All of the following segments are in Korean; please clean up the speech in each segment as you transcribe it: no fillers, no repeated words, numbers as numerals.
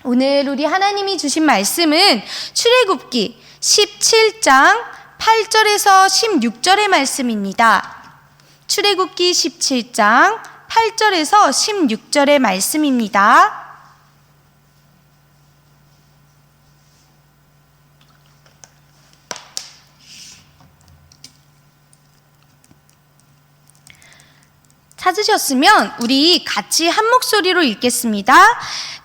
오늘 우리 하나님이 주신 말씀은 출애굽기 17장 8절에서 16절의 말씀입니다. 출애굽기 17장 8절에서 16절의 말씀입니다. 찾으셨으면 우리 같이 한 목소리로 읽겠습니다.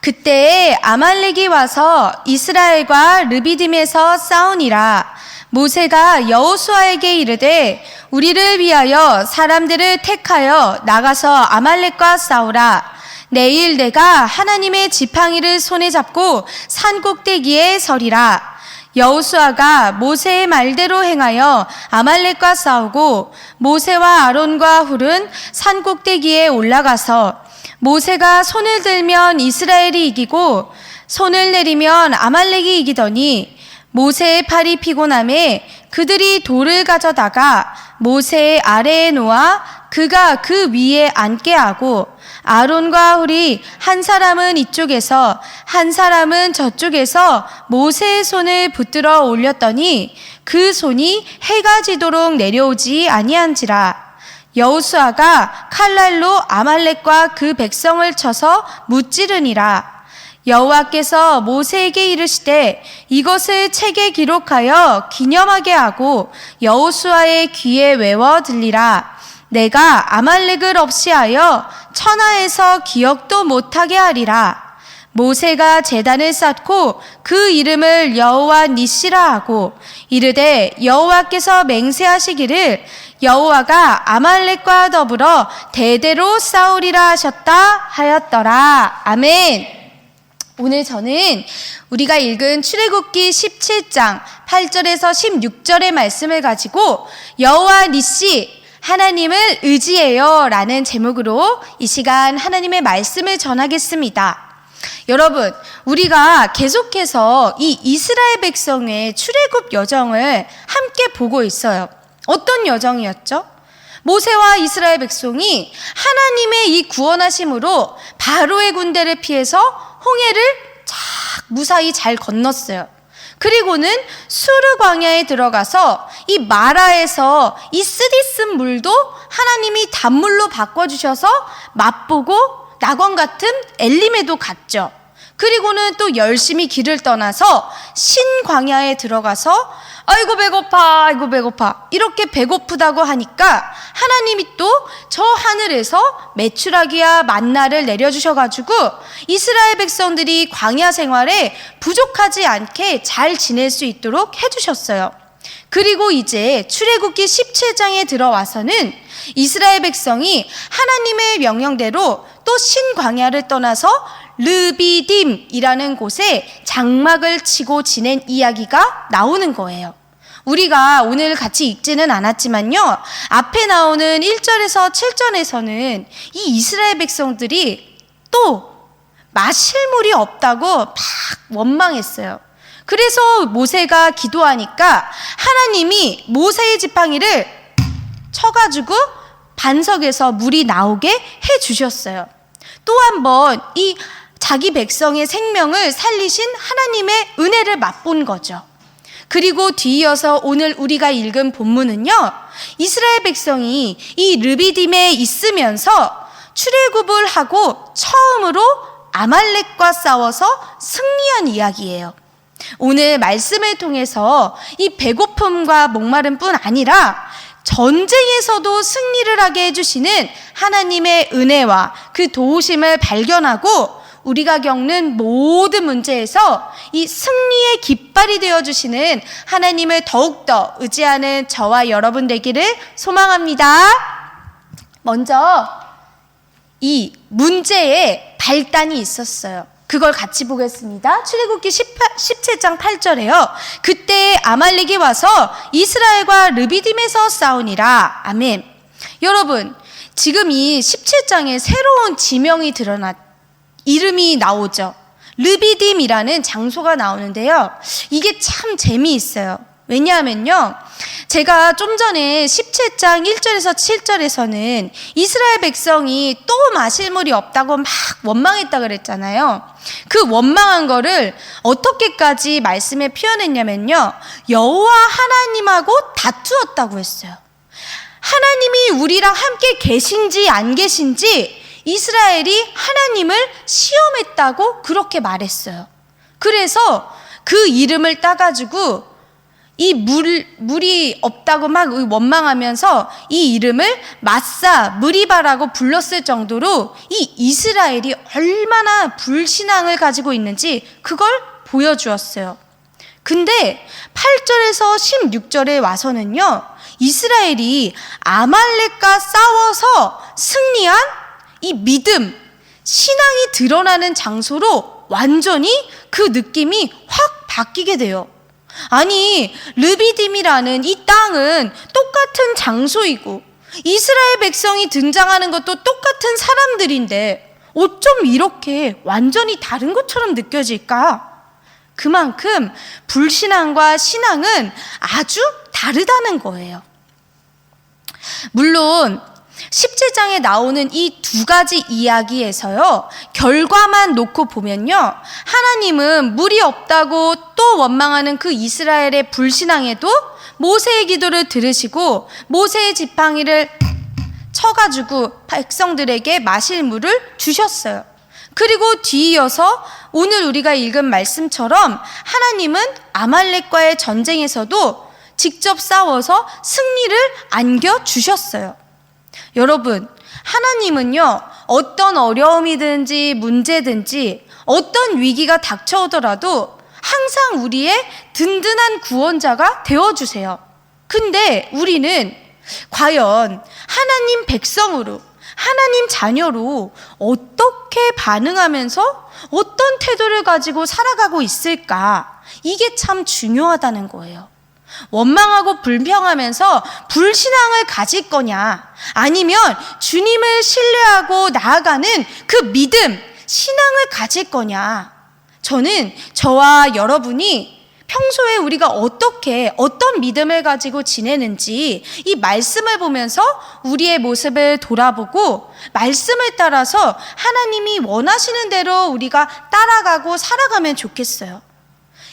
그때 아말렉이 와서 이스라엘과 르비딤에서 싸우니라. 모세가 여호수아에게 이르되 우리를 위하여 사람들을 택하여 나가서 아말렉과 싸우라. 내일 내가 하나님의 지팡이를 손에 잡고 산 꼭대기에 서리라. 여호수아가 모세의 말대로 행하여 아말렉과 싸우고 모세와 아론과 훌은 산 꼭대기에 올라가서 모세가 손을 들면 이스라엘이 이기고 손을 내리면 아말렉이 이기더니 모세의 팔이 피곤함에 그들이 돌을 가져다가 모세의 아래에 놓아 그가 그 위에 앉게 하고 아론과 훌이 한 사람은 이쪽에서 한 사람은 저쪽에서 모세의 손을 붙들어 올렸더니 그 손이 해가 지도록 내려오지 아니한지라. 여호수아가 칼날로 아말렉과 그 백성을 쳐서 무찌르니라. 여호와께서 모세에게 이르시되 이것을 책에 기록하여 기념하게 하고 여호수아의 귀에 외워 들리라. 내가 아말렉을 없이하여 천하에서 기억도 못하게 하리라. 모세가 제단을 쌓고 그 이름을 여호와 니시라 하고 이르되 여호와께서 맹세하시기를 여호와가 아말렉과 더불어 대대로 싸우리라 하셨다 하였더라. 아멘. 오늘 저는 우리가 읽은 출애굽기 17장 8절에서 16절의 말씀을 가지고 여호와 니시 하나님을 의지해요 라는 제목으로 이 시간 하나님의 말씀을 전하겠습니다. 여러분, 우리가 계속해서 이 이스라엘 백성의 출애굽 여정을 함께 보고 있어요. 어떤 여정이었죠? 모세와 이스라엘 백성이 하나님의 이 구원하심으로 바로의 군대를 피해서 홍해를 무사히 잘 건넜어요. 그리고는 수르 광야에 들어가서 이 마라에서 이 쓰디쓴 물도 하나님이 단물로 바꿔주셔서 맛보고 낙원 같은 엘림에도 갔죠. 그리고는 또 열심히 길을 떠나서 신광야에 들어가서 아이고 배고파 이렇게 배고프다고 하니까 하나님이 또 저 하늘에서 메추라기와 만나를 내려주셔가지고 이스라엘 백성들이 광야 생활에 부족하지 않게 잘 지낼 수 있도록 해주셨어요. 그리고 이제 출애굽기 17장에 들어와서는 이스라엘 백성이 하나님의 명령대로 또 신광야를 떠나서 르비딤이라는 곳에 장막을 치고 지낸 이야기가 나오는 거예요. 우리가 오늘 같이 읽지는 않았지만요, 앞에 나오는 1절에서 7절에서는 이 이스라엘 백성들이 또 마실 물이 없다고 막 원망했어요. 그래서 모세가 기도하니까 하나님이 모세의 지팡이를 쳐가지고 반석에서 물이 나오게 해주셨어요. 또 한 번 이 자기 백성의 생명을 살리신 하나님의 은혜를 맛본 거죠. 그리고 뒤이어서 오늘 우리가 읽은 본문은요, 이스라엘 백성이 이 르비딤에 있으면서 출애굽을 하고 처음으로 아말렉과 싸워서 승리한 이야기예요. 오늘 말씀을 통해서 이 배고픔과 목마름뿐 아니라 전쟁에서도 승리를 하게 해주시는 하나님의 은혜와 그 도우심을 발견하고 우리가 겪는 모든 문제에서 이 승리의 깃발이 되어주시는 하나님을 더욱더 의지하는 저와 여러분 되기를 소망합니다. 먼저 이 문제에 발단이 있었어요. 그걸 같이 보겠습니다. 출애굽기 17장 8절에요. 그때 아말렉이 와서 이스라엘과 르비딤에서 싸우니라. 아멘. 여러분, 지금 이 17장에 새로운 지명이 이름이 나오죠. 르비딤이라는 장소가 나오는데요. 이게 참 재미있어요. 왜냐하면요, 제가 좀 전에 17장 1절에서 7절에서는 이스라엘 백성이 또 마실 물이 없다고 막 원망했다 그랬잖아요. 그 원망한 거를 어떻게까지 말씀에 표현했냐면요, 여호와 하나님하고 다투었다고 했어요. 하나님이 우리랑 함께 계신지 안 계신지 이스라엘이 하나님을 시험했다고 그렇게 말했어요. 그래서 그 이름을 따가지고 이 물이 없다고 막 원망하면서 이 이름을 마사 무리바라고 불렀을 정도로 이 이스라엘이 얼마나 불신앙을 가지고 있는지 그걸 보여주었어요. 근데 8절에서 16절에 와서는요, 이스라엘이 아말렉과 싸워서 승리한 이 믿음, 신앙이 드러나는 장소로 완전히 그 느낌이 확 바뀌게 돼요. 아니, 르비딤이라는 이 땅은 똑같은 장소이고 이스라엘 백성이 등장하는 것도 똑같은 사람들인데 어쩜 이렇게 완전히 다른 것처럼 느껴질까? 그만큼 불신앙과 신앙은 아주 다르다는 거예요. 물론 17장에 나오는 이 두 가지 이야기에서요, 결과만 놓고 보면요, 하나님은 물이 없다고 또 원망하는 그 이스라엘의 불신앙에도 모세의 기도를 들으시고 모세의 지팡이를 쳐가지고 백성들에게 마실 물을 주셨어요. 그리고 뒤이어서 오늘 우리가 읽은 말씀처럼 하나님은 아말렉과의 전쟁에서도 직접 싸워서 승리를 안겨주셨어요. 여러분, 하나님은요, 어떤 어려움이든지 문제든지 어떤 위기가 닥쳐오더라도 항상 우리의 든든한 구원자가 되어주세요. 근데 우리는 과연 하나님 백성으로, 하나님 자녀로 어떻게 반응하면서 어떤 태도를 가지고 살아가고 있을까? 이게 참 중요하다는 거예요. 원망하고 불평하면서 불신앙을 가질 거냐, 아니면 주님을 신뢰하고 나아가는 그 믿음, 신앙을 가질 거냐. 저는 저와 여러분이 평소에 우리가 어떤 믿음을 가지고 지내는지 이 말씀을 보면서 우리의 모습을 돌아보고 말씀을 따라서 하나님이 원하시는 대로 우리가 따라가고 살아가면 좋겠어요.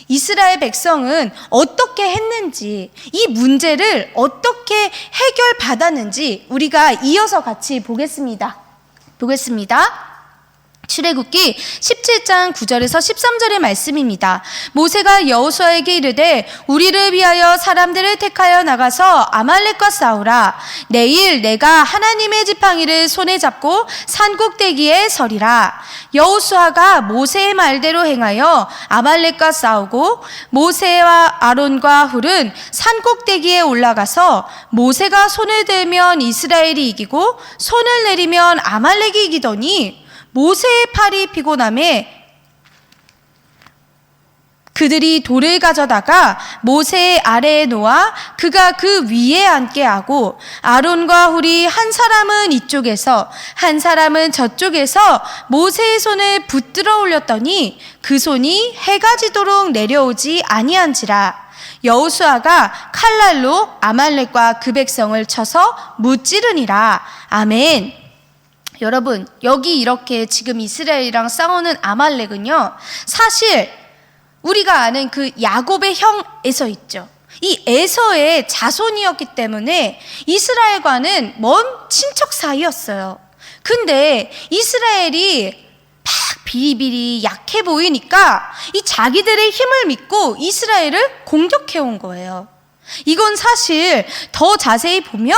이스라엘 백성은 어떻게 했는지, 이 문제를 어떻게 해결받았는지 우리가 이어서 같이 보겠습니다. 출애굽기 17장 9절에서 13절의 말씀입니다. 모세가 여호수아에게 이르되 우리를 위하여 사람들을 택하여 나가서 아말렉과 싸우라. 내일 내가 하나님의 지팡이를 손에 잡고 산꼭대기에 서리라. 여호수아가 모세의 말대로 행하여 아말렉과 싸우고 모세와 아론과 훌은 산꼭대기에 올라가서 모세가 손을 들면 이스라엘이 이기고 손을 내리면 아말렉이 이기더니 모세의 팔이 피곤함에 그들이 돌을 가져다가 모세의 아래에 놓아 그가 그 위에 앉게 하고 아론과 훌이 한 사람은 이쪽에서 한 사람은 저쪽에서 모세의 손을 붙들어 올렸더니 그 손이 해가 지도록 내려오지 아니한지라. 여호수아가 칼날로 아말렉과 그 백성을 쳐서 무찌르니라. 아멘. 여러분, 여기 이렇게 지금 이스라엘이랑 싸우는 아말렉은요, 사실 우리가 아는 그 야곱의 형 에서 있죠. 이 에서의 자손이었기 때문에 이스라엘과는 먼 친척 사이였어요. 근데 이스라엘이 막 비리비리 약해 보이니까 이 자기들의 힘을 믿고 이스라엘을 공격해온 거예요. 이건 사실 더 자세히 보면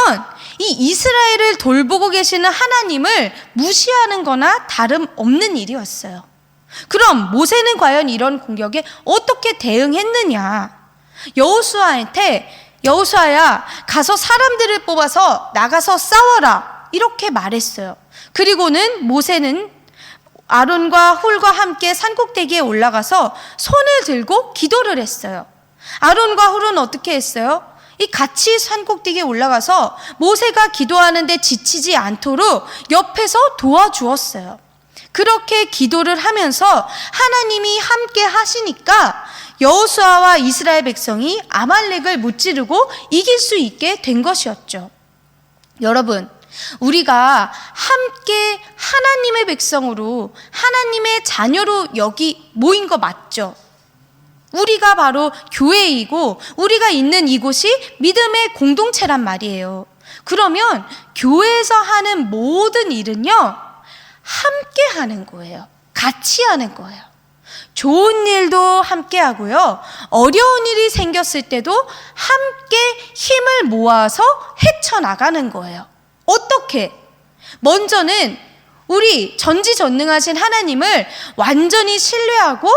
이 이스라엘을 돌보고 계시는 하나님을 무시하는 거나 다름없는 일이었어요. 그럼 모세는 과연 이런 공격에 어떻게 대응했느냐? 여호수아야, 가서 사람들을 뽑아서 나가서 싸워라, 이렇게 말했어요. 그리고는 모세는 아론과 훌과 함께 산꼭대기에 올라가서 손을 들고 기도를 했어요. 아론과 훌은 어떻게 했어요? 이 같이 산꼭대기에 올라가서 모세가 기도하는데 지치지 않도록 옆에서 도와주었어요. 그렇게 기도를 하면서 하나님이 함께 하시니까 여호수아와 이스라엘 백성이 아말렉을 무찌르고 이길 수 있게 된 것이었죠. 여러분, 우리가 함께 하나님의 백성으로, 하나님의 자녀로 여기 모인 거 맞죠? 우리가 바로 교회이고 우리가 있는 이곳이 믿음의 공동체란 말이에요. 그러면 교회에서 하는 모든 일은요, 함께 하는 거예요. 같이 하는 거예요. 좋은 일도 함께 하고요, 어려운 일이 생겼을 때도 함께 힘을 모아서 헤쳐나가는 거예요. 어떻게? 먼저는 우리 전지전능하신 하나님을 완전히 신뢰하고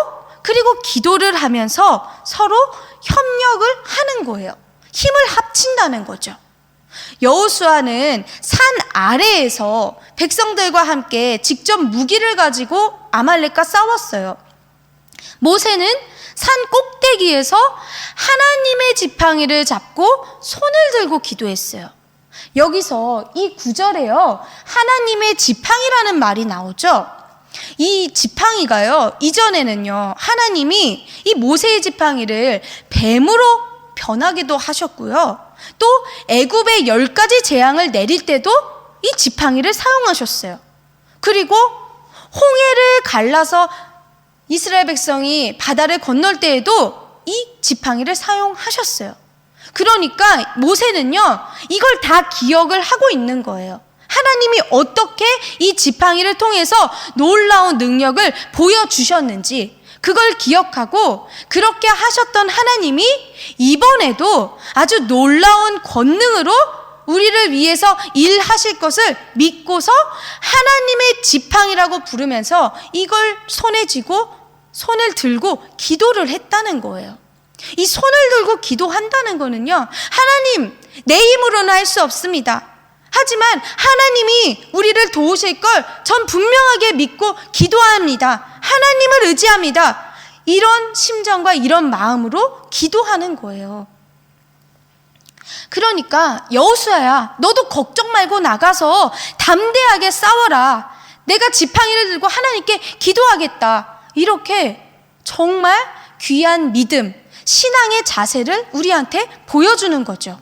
그리고 기도를 하면서 서로 협력을 하는 거예요. 힘을 합친다는 거죠. 여호수아는 산 아래에서 백성들과 함께 직접 무기를 가지고 아말렉과 싸웠어요. 모세는 산 꼭대기에서 하나님의 지팡이를 잡고 손을 들고 기도했어요. 여기서 이 구절에요, 하나님의 지팡이라는 말이 나오죠. 이 지팡이가요, 이전에는요, 하나님이 이 모세의 지팡이를 뱀으로 변하기도 하셨고요, 또 애굽의 10가지 재앙을 내릴 때도 이 지팡이를 사용하셨어요. 그리고 홍해를 갈라서 이스라엘 백성이 바다를 건널 때에도 이 지팡이를 사용하셨어요. 그러니까 모세는요, 이걸 다 기억을 하고 있는 거예요. 하나님이 어떻게 이 지팡이를 통해서 놀라운 능력을 보여주셨는지 그걸 기억하고, 그렇게 하셨던 하나님이 이번에도 아주 놀라운 권능으로 우리를 위해서 일하실 것을 믿고서 하나님의 지팡이라고 부르면서 이걸 손에 쥐고 손을 들고 기도를 했다는 거예요. 이 손을 들고 기도한다는 거는요, 하나님, 내 힘으로는 할 수 없습니다. 하지만 하나님이 우리를 도우실 걸 전 분명하게 믿고 기도합니다. 하나님을 의지합니다. 이런 심정과 이런 마음으로 기도하는 거예요. 그러니까 여호수아야, 너도 걱정 말고 나가서 담대하게 싸워라. 내가 지팡이를 들고 하나님께 기도하겠다. 이렇게 정말 귀한 믿음, 신앙의 자세를 우리한테 보여주는 거죠.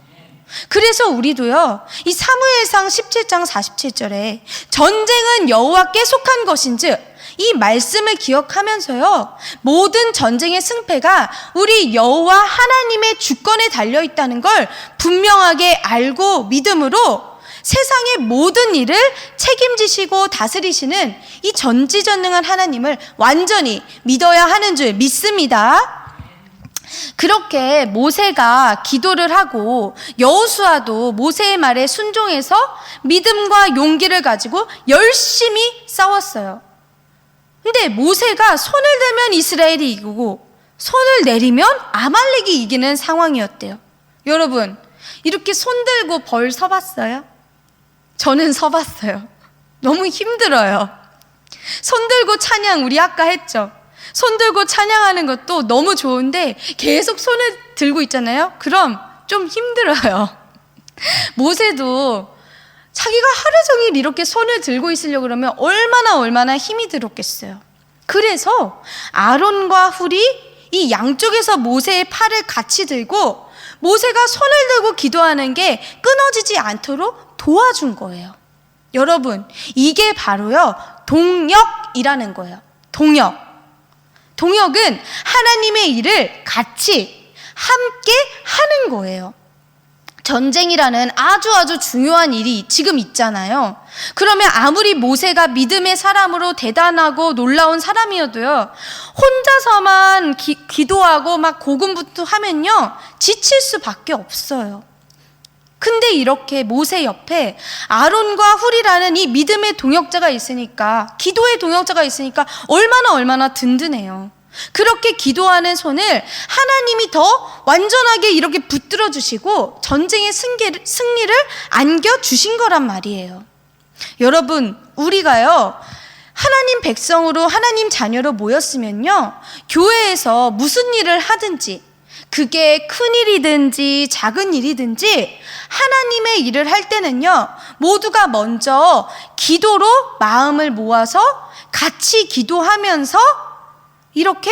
그래서 우리도요, 이 사무엘상 17장 47절에 전쟁은 여호와께 속한 것인즉 이 말씀을 기억하면서요, 모든 전쟁의 승패가 우리 여호와 하나님의 주권에 달려 있다는 걸 분명하게 알고 믿음으로 세상의 모든 일을 책임지시고 다스리시는 이 전지전능한 하나님을 완전히 믿어야 하는 줄 믿습니다. 그렇게 모세가 기도를 하고 여호수아도 모세의 말에 순종해서 믿음과 용기를 가지고 열심히 싸웠어요. 근데 모세가 손을 들면 이스라엘이 이기고 손을 내리면 아말렉이 이기는 상황이었대요. 여러분, 이렇게 손 들고 벌 서봤어요? 저는 서봤어요. 너무 힘들어요. 손 들고 찬양 우리 아까 했죠. 손 들고 찬양하는 것도 너무 좋은데 계속 손을 들고 있잖아요. 그럼 좀 힘들어요. 모세도 자기가 하루 종일 이렇게 손을 들고 있으려고 그러면 얼마나 힘이 들었겠어요. 그래서 아론과 훌이 이 양쪽에서 모세의 팔을 같이 들고 모세가 손을 들고 기도하는 게 끊어지지 않도록 도와준 거예요. 여러분, 이게 바로요, 동역이라는 거예요. 동역은 하나님의 일을 같이 함께 하는 거예요. 전쟁이라는 아주 중요한 일이 지금 있잖아요. 그러면 아무리 모세가 믿음의 사람으로 대단하고 놀라운 사람이어도요, 혼자서만 기도하고 막 고군분투하면요, 지칠 수밖에 없어요. 근데 이렇게 모세 옆에 아론과 훌이라는 이 믿음의 동역자가 있으니까, 기도의 동역자가 있으니까 얼마나 든든해요. 그렇게 기도하는 손을 하나님이 더 완전하게 이렇게 붙들어 주시고 전쟁의 승리를 안겨주신 거란 말이에요. 여러분, 우리가요, 하나님 백성으로, 하나님 자녀로 모였으면요, 교회에서 무슨 일을 하든지, 그게 큰 일이든지 작은 일이든지 하나님의 일을 할 때는요, 모두가 먼저 기도로 마음을 모아서 같이 기도하면서 이렇게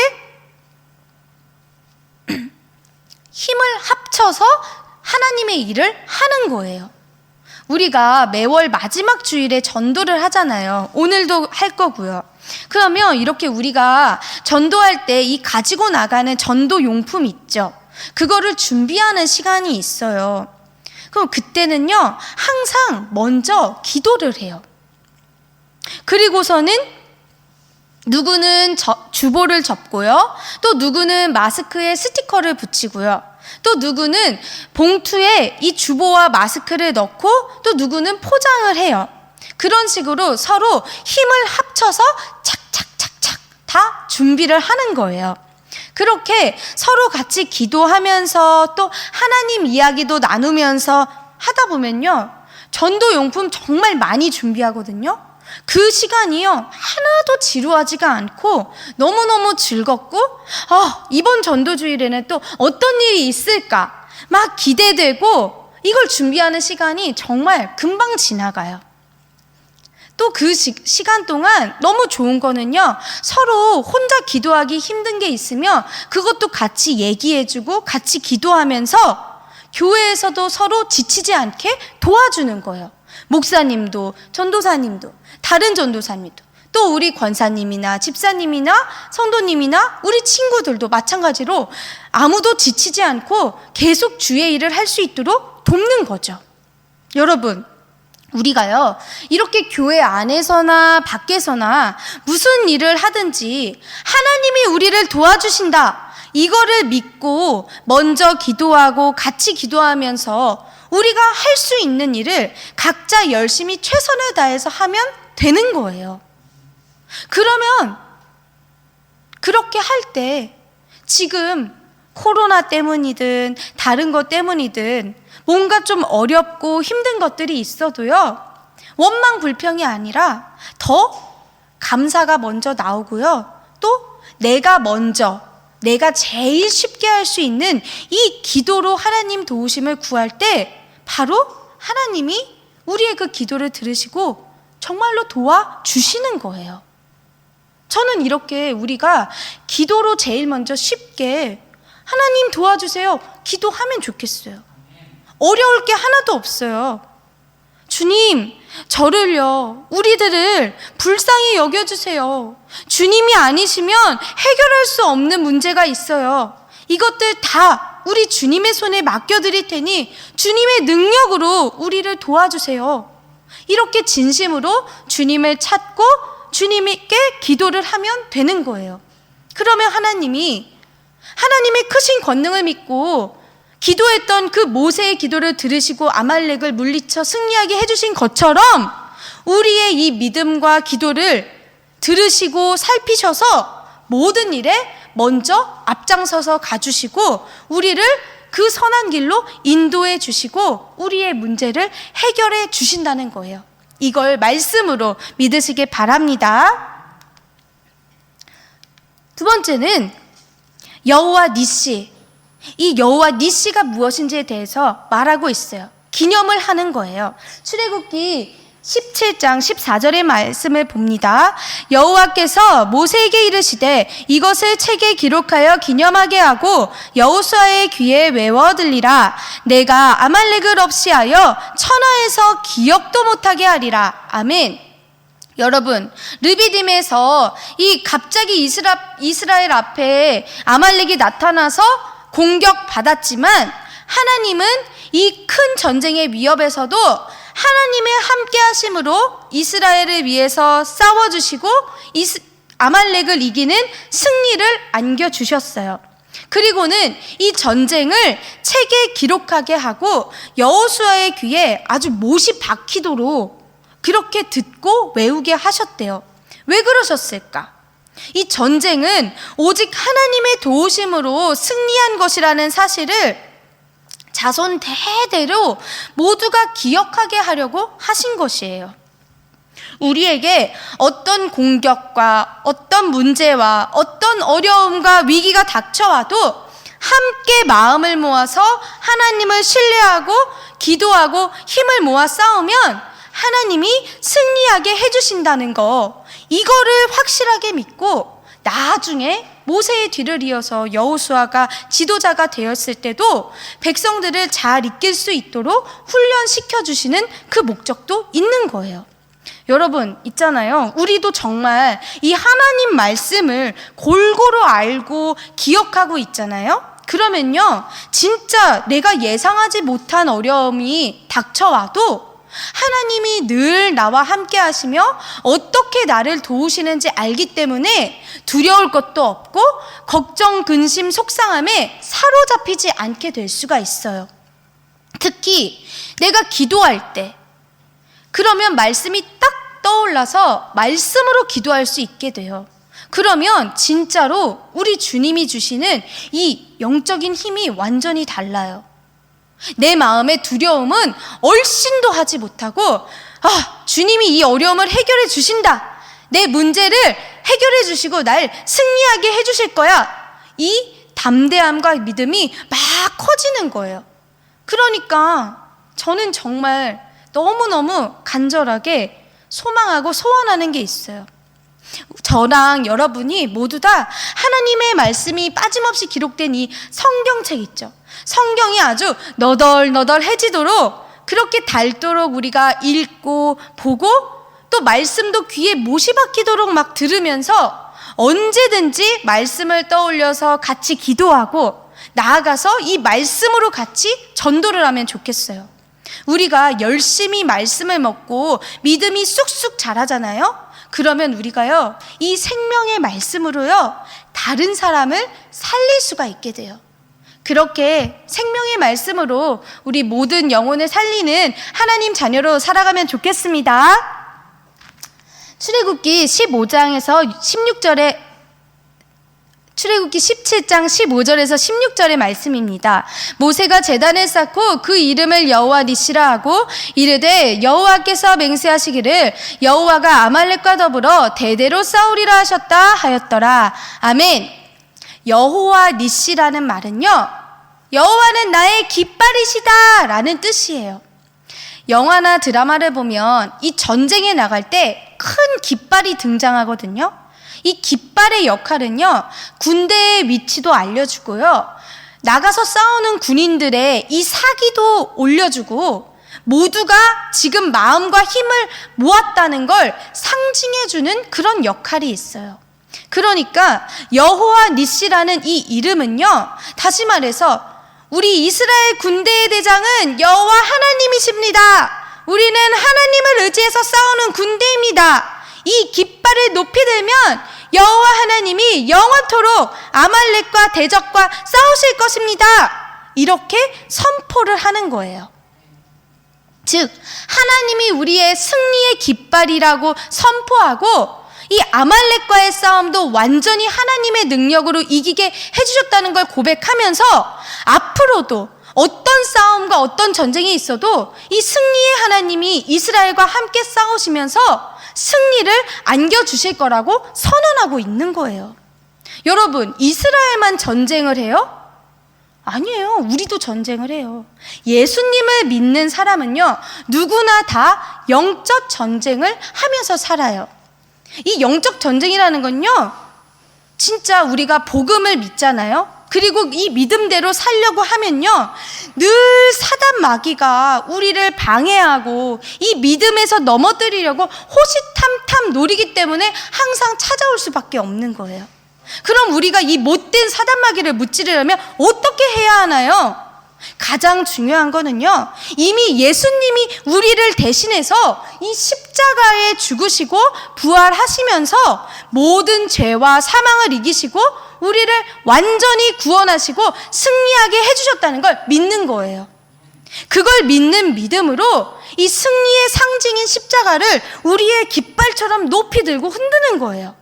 합쳐서 하나님의 일을 하는 거예요. 우리가 매월 마지막 주일에 전도를 하잖아요. 오늘도 할 거고요. 그러면 이렇게 우리가 전도할 때 이 가지고 나가는 전도 용품 있죠. 그거를 준비하는 시간이 있어요. 그럼 그때는요, 항상 먼저 기도를 해요. 그리고서는 누구는 주보를 접고요. 또 누구는 마스크에 스티커를 붙이고요. 또 누구는 봉투에 이 주보와 마스크를 넣고 또 누구는 포장을 해요. 그런 식으로 서로 힘을 합쳐서 착착착착 다 준비를 하는 거예요. 그렇게 서로 같이 기도하면서 또 하나님 이야기도 나누면서 하다 보면요, 전도 용품 정말 많이 준비하거든요. 그 시간이요, 하나도 지루하지가 않고 너무너무 즐겁고, 이번 전도주일에는 또 어떤 일이 있을까 막 기대되고, 이걸 준비하는 시간이 정말 금방 지나가요. 또 그 시간 동안 너무 좋은 거는요, 서로 혼자 기도하기 힘든 게 있으면 그것도 같이 얘기해주고 같이 기도하면서 교회에서도 서로 지치지 않게 도와주는 거예요. 목사님도, 전도사님도, 다른 전도사님도, 또 우리 권사님이나 집사님이나 성도님이나 우리 친구들도 마찬가지로 아무도 지치지 않고 계속 주의 일을 할 수 있도록 돕는 거죠. 여러분, 우리가요, 이렇게 교회 안에서나 밖에서나 무슨 일을 하든지 하나님이 우리를 도와주신다, 이거를 믿고 먼저 기도하고 같이 기도하면서 우리가 할 수 있는 일을 각자 열심히 최선을 다해서 하면 되는 거예요. 그러면 그렇게 할 때 지금 코로나 때문이든 다른 것 때문이든 뭔가 좀 어렵고 힘든 것들이 있어도요, 원망 불평이 아니라 더 감사가 먼저 나오고요, 또 내가 제일 쉽게 할 수 있는 이 기도로 하나님 도우심을 구할 때 바로 하나님이 우리의 그 기도를 들으시고 정말로 도와주시는 거예요. 저는 이렇게 우리가 기도로 제일 먼저 쉽게 하나님 도와주세요, 기도하면 좋겠어요. 어려울 게 하나도 없어요. 주님, 저를요, 우리들을 불쌍히 여겨주세요. 주님이 아니시면 해결할 수 없는 문제가 있어요. 이것들 다 우리 주님의 손에 맡겨드릴 테니 주님의 능력으로 우리를 도와주세요. 이렇게 진심으로 주님을 찾고 주님께 기도를 하면 되는 거예요. 그러면 하나님의 크신 권능을 믿고 기도했던 그 모세의 기도를 들으시고 아말렉을 물리쳐 승리하게 해주신 것처럼 우리의 이 믿음과 기도를 들으시고 살피셔서 모든 일에 먼저 앞장서서 가주시고 우리를 그 선한 길로 인도해 주시고 우리의 문제를 해결해 주신다는 거예요. 이걸 말씀으로 믿으시길 바랍니다. 두 번째는 여호와 니시. 이 여호와 니시가 무엇인지에 대해서 말하고 있어요. 기념을 하는 거예요. 출애굽기 17장 14절의 말씀을 봅니다. 여호와께서 모세에게 이르시되 이것을 책에 기록하여 기념하게 하고 여호수아의 귀에 외워 들리라. 내가 아말렉을 없이 하여 천하에서 기억도 못하게 하리라. 아멘. 여러분, 르비딤에서 이 갑자기 이스라엘 앞에 아말렉이 나타나서 공격받았지만 하나님은 이 큰 전쟁의 위협에서도 하나님의 함께 하심으로 이스라엘을 위해서 싸워주시고 아말렉을 이기는 승리를 안겨주셨어요. 그리고는 이 전쟁을 책에 기록하게 하고 여호수아의 귀에 아주 못이 박히도록 그렇게 듣고 외우게 하셨대요. 왜 그러셨을까? 이 전쟁은 오직 하나님의 도우심으로 승리한 것이라는 사실을 자손 대대로 모두가 기억하게 하려고 하신 것이에요. 우리에게 어떤 공격과 어떤 문제와 어떤 어려움과 위기가 닥쳐와도 함께 마음을 모아서 하나님을 신뢰하고 기도하고 힘을 모아 싸우면 하나님이 승리하게 해주신다는 거, 이거를 확실하게 믿고 나중에 모세의 뒤를 이어서 여호수아가 지도자가 되었을 때도 백성들을 잘 이끌 수 있도록 훈련시켜 주시는 그 목적도 있는 거예요. 여러분 있잖아요. 우리도 정말 이 하나님 말씀을 골고루 알고 기억하고 있잖아요. 그러면요, 진짜 내가 예상하지 못한 어려움이 닥쳐와도 하나님이 늘 나와 함께 하시며 어떻게 나를 도우시는지 알기 때문에 두려울 것도 없고 걱정, 근심, 속상함에 사로잡히지 않게 될 수가 있어요. 특히 내가 기도할 때, 그러면 말씀이 딱 떠올라서 말씀으로 기도할 수 있게 돼요. 그러면 진짜로 우리 주님이 주시는 이 영적인 힘이 완전히 달라요. 내 마음의 두려움은 얼씬도 하지 못하고, 주님이 이 어려움을 해결해 주신다, 내 문제를 해결해 주시고 날 승리하게 해 주실 거야, 이 담대함과 믿음이 막 커지는 거예요. 그러니까 저는 정말 너무너무 간절하게 소망하고 소원하는 게 있어요. 저랑 여러분이 모두 다 하나님의 말씀이 빠짐없이 기록된 이 성경책 있죠. 성경이 아주 너덜너덜해지도록, 그렇게 닳도록 우리가 읽고 보고, 또 말씀도 귀에 못이 박히도록 막 들으면서 언제든지 말씀을 떠올려서 같이 기도하고 나아가서 이 말씀으로 같이 전도를 하면 좋겠어요. 우리가 열심히 말씀을 먹고 믿음이 쑥쑥 자라잖아요. 그러면 우리가요, 이 생명의 말씀으로요, 다른 사람을 살릴 수가 있게 돼요. 그렇게 생명의 말씀으로 우리 모든 영혼을 살리는 하나님 자녀로 살아가면 좋겠습니다. 출애굽기 15장에서 16절에 출애굽기 17장 15절에서 16절의 말씀입니다. 모세가 제단을 쌓고 그 이름을 여호와 니시라 하고 이르되 여호와께서 맹세하시기를 여호와가 아말렉과 더불어 대대로 싸우리라 하셨다 하였더라. 아멘. 여호와 니시라는 말은요, 여호와는 나의 깃발이시다 라는 뜻이에요. 영화나 드라마를 보면 이 전쟁에 나갈 때 큰 깃발이 등장하거든요. 이 깃발의 역할은요, 군대의 위치도 알려주고요, 나가서 싸우는 군인들의 이 사기도 올려주고, 모두가 지금 마음과 힘을 모았다는 걸 상징해주는 그런 역할이 있어요. 그러니까 여호와 니시라는 이 이름은요, 다시 말해서 우리 이스라엘 군대의 대장은 여호와 하나님이십니다. 우리는 하나님을 의지해서 싸우는 군대입니다. 이 깃발을 높이 들면 여호와 하나님이 영원토록 아말렉과 대적과 싸우실 것입니다. 이렇게 선포를 하는 거예요. 즉 하나님이 우리의 승리의 깃발이라고 선포하고, 이 아말렉과의 싸움도 완전히 하나님의 능력으로 이기게 해주셨다는 걸 고백하면서 앞으로도 어떤 싸움과 어떤 전쟁이 있어도 이 승리의 하나님이 이스라엘과 함께 싸우시면서 승리를 안겨주실 거라고 선언하고 있는 거예요. 여러분, 이스라엘만 전쟁을 해요? 아니에요. 우리도 전쟁을 해요. 예수님을 믿는 사람은요, 누구나 다 영적 전쟁을 하면서 살아요. 이 영적 전쟁이라는 건요, 진짜 우리가 복음을 믿잖아요. 그리고 이 믿음대로 살려고 하면요, 늘 사단 마귀가 우리를 방해하고 이 믿음에서 넘어뜨리려고 호시탐탐 노리기 때문에 항상 찾아올 수밖에 없는 거예요. 그럼 우리가 이 못된 사단 마귀를 무찌르려면 어떻게 해야 하나요? 가장 중요한 거는요, 이미 예수님이 우리를 대신해서 이 십자가에 죽으시고 부활하시면서 모든 죄와 사망을 이기시고 우리를 완전히 구원하시고 승리하게 해주셨다는 걸 믿는 거예요. 그걸 믿는 믿음으로 이 승리의 상징인 십자가를 우리의 깃발처럼 높이 들고 흔드는 거예요.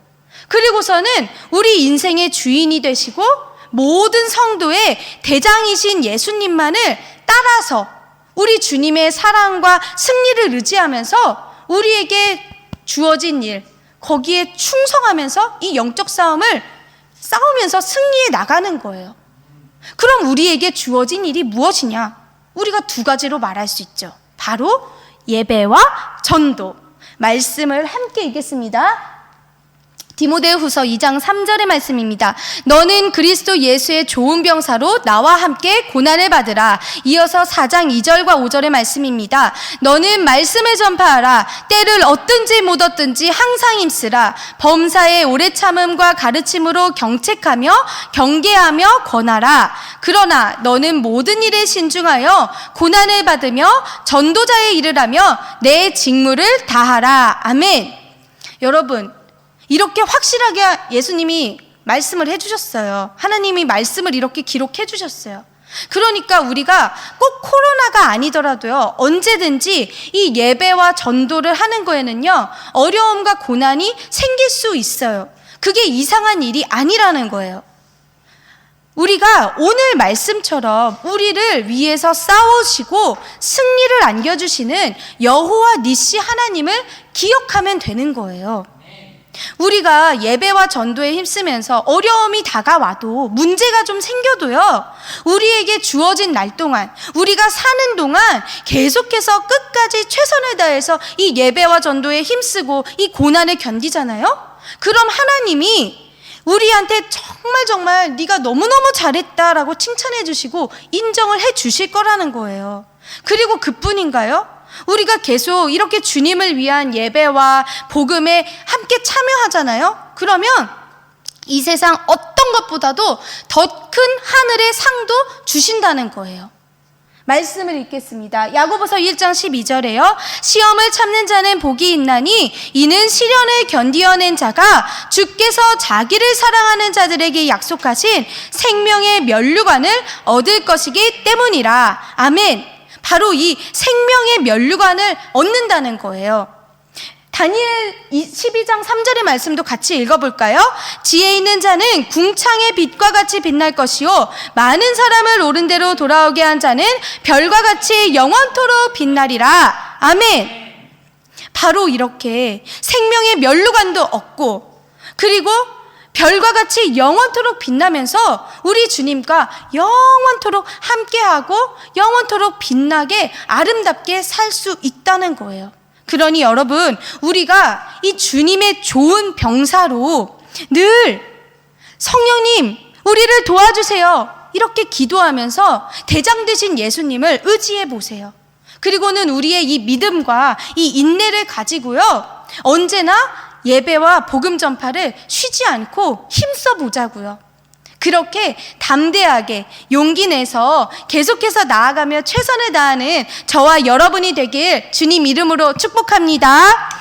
그리고서는 우리 인생의 주인이 되시고 모든 성도의 대장이신 예수님만을 따라서 우리 주님의 사랑과 승리를 의지하면서 우리에게 주어진 일, 거기에 충성하면서 이 영적 싸움을 싸우면서 승리해 나가는 거예요. 그럼 우리에게 주어진 일이 무엇이냐? 우리가 두 가지로 말할 수 있죠. 바로 예배와 전도. 말씀을 함께 읽겠습니다. 디모데후서 2장 3절의 말씀입니다. 너는 그리스도 예수의 좋은 병사로 나와 함께 고난을 받으라. 이어서 4장 2절과 5절의 말씀입니다. 너는 말씀을 전파하라. 때를 얻든지 못 얻든지 항상 힘쓰라. 범사의 오래 참음과 가르침으로 경책하며 경계하며 권하라. 그러나 너는 모든 일에 신중하여 고난을 받으며 전도자의 일을 하며 내 직무를 다하라. 아멘. 여러분, 이렇게 확실하게 예수님이 말씀을 해주셨어요. 하나님이 말씀을 이렇게 기록해 주셨어요. 그러니까 우리가 꼭 코로나가 아니더라도요, 언제든지 이 예배와 전도를 하는 거에는요, 어려움과 고난이 생길 수 있어요. 그게 이상한 일이 아니라는 거예요. 우리가 오늘 말씀처럼 우리를 위해서 싸우시고 승리를 안겨주시는 여호와 니시 하나님을 기억하면 되는 거예요. 우리가 예배와 전도에 힘쓰면서 어려움이 다가와도, 문제가 좀 생겨도요, 우리에게 주어진 날 동안, 우리가 사는 동안 계속해서 끝까지 최선을 다해서 이 예배와 전도에 힘쓰고 이 고난을 견디잖아요. 그럼 하나님이 우리한테 정말 네가 너무너무 잘했다라고 칭찬해 주시고 인정을 해 주실 거라는 거예요. 그리고 그뿐인가요? 우리가 계속 이렇게 주님을 위한 예배와 복음에 함께 참여하잖아요. 그러면 이 세상 어떤 것보다도 더 큰 하늘의 상도 주신다는 거예요. 말씀을 읽겠습니다. 야고보서 1장 12절에요. 시험을 참는 자는 복이 있나니 이는 시련을 견디어낸 자가 주께서 자기를 사랑하는 자들에게 약속하신 생명의 면류관을 얻을 것이기 때문이라. 아멘. 바로 이 생명의 면류관을 얻는다는 거예요. 다니엘 12장 3절의 말씀도 같이 읽어볼까요? 지혜 있는 자는 궁창의 빛과 같이 빛날 것이요 많은 사람을 옳은 대로 돌아오게 한 자는 별과 같이 영원토록 빛나리라. 아멘. 바로 이렇게 생명의 면류관도 얻고, 그리고 별과 같이 영원토록 빛나면서 우리 주님과 영원토록 함께하고 영원토록 빛나게 아름답게 살 수 있다는 거예요. 그러니 여러분, 우리가 이 주님의 좋은 병사로 늘 성령님 우리를 도와주세요 이렇게 기도하면서 대장 되신 예수님을 의지해 보세요. 그리고는 우리의 이 믿음과 이 인내를 가지고요, 언제나 예배와 복음 전파를 쉬지 않고 힘써 보자고요. 그렇게 담대하게 용기 내서 계속해서 나아가며 최선을 다하는 저와 여러분이 되길 주님 이름으로 축복합니다.